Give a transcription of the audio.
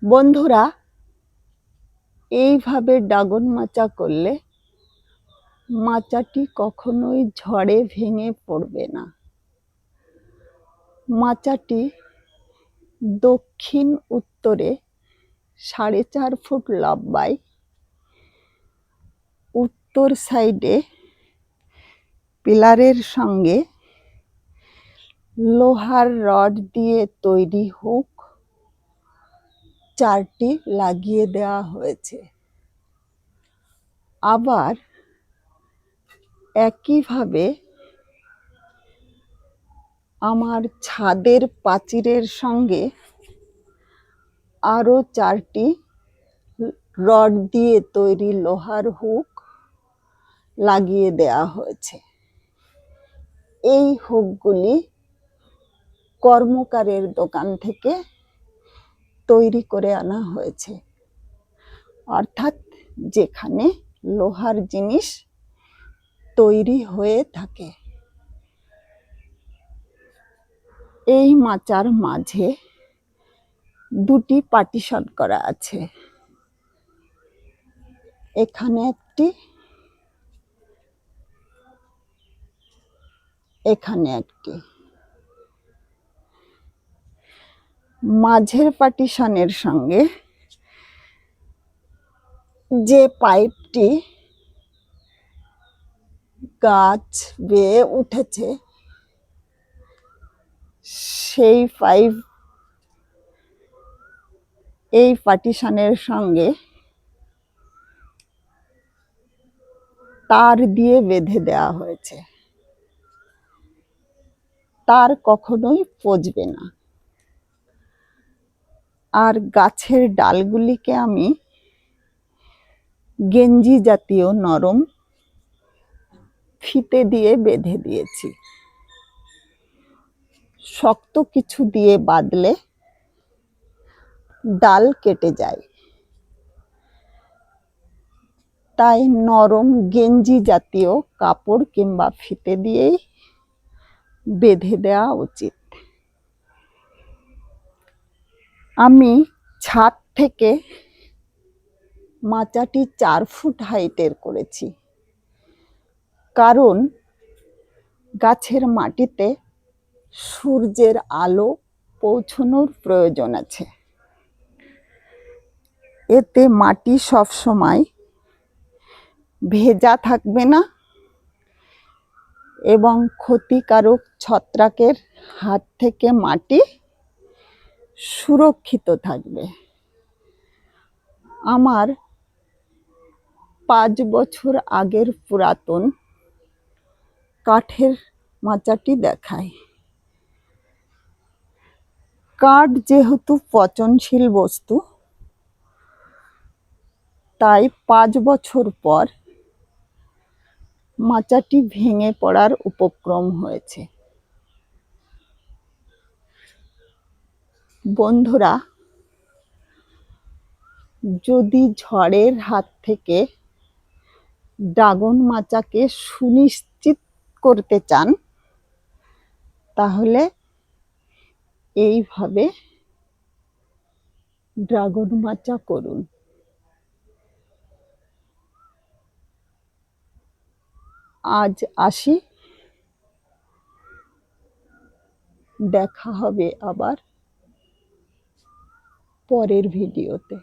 বন্ধুরা, এইভাবে ড্রাগন মাচা করলে মাচাটি কখনোই ঝড়ে ভেঙে পড়বে না। মাচাটি দক্ষিণ উত্তরে 4.5 ফুট লম্বায়, উত্তর সাইডে পিলারের সঙ্গে লোহার রড দিয়ে তৈরি হুক 4টি লাগিয়ে দেওয়া হয়েছে। আবার একইভাবে আমার ছাদের প্রাচীরের সঙ্গে আরও 4টি রড দিয়ে তৈরি লোহার হুক লাগিয়ে দেওয়া হয়েছে। এই হুকগুলি কর্মকারের দোকান থেকে তৈরি করে আনা হয়েছে, অর্থাৎ যেখানে লোহার জিনিস তৈরি হয়ে থাকে। এই মাচার মাঝে 2টি পার্টিশন করা আছে, এখানে একটি, এখানে একটি। মাঝের পার্টিশনের সঙ্গে যে পাইপটি গাছ বেয়ে উঠেছে সেই পাইপ এই পার্টিশনের সঙ্গে তার দিয়ে বেঁধে দেওয়া হয়েছে। তার কখনোই পচবে না। আর গাছের ডালগুলিকে আমি গেঞ্জি জাতীয় নরম ফিতে দিয়ে বেঁধে দিয়েছি। শক্ত কিছু দিয়ে বাঁধলে ডাল কেটে যায়, তাই নরম গেঞ্জি জাতীয় কাপড় কিংবা ফিতে দিয়েই বেঁধে দেওয়া উচিত। আমি ছাদ থেকে মাচাটি 4 ফুট হাইটের করেছি, কারণ গাছের মাটিতে সূর্যের আলো পৌঁছানোর প্রয়োজন আছে। এতে মাটি সবসময় ভেজা থাকবে না এবং ক্ষতিকারক ছত্রাকের হাত থেকে মাটি সুরক্ষিত থাকবে। আমার 5 বছর আগের পুরাতন কাঠের মাচাটি দেখায়। কাঠ যেহেতু পচনশীল বস্তু, তাই 5 বছর পর মাচাটি ভেঙে পড়ার উপক্রম হয়েছে। বন্ধুরা, যদি ঝড়ের হাত থেকে ড্রাগন মাচাকে সুনিশ্চিত করতে চান, তাহলে এইভাবে ড্রাগন মাচা করুন। আজ আসি, দেখা হবে আবার পরের ভিডিওতে।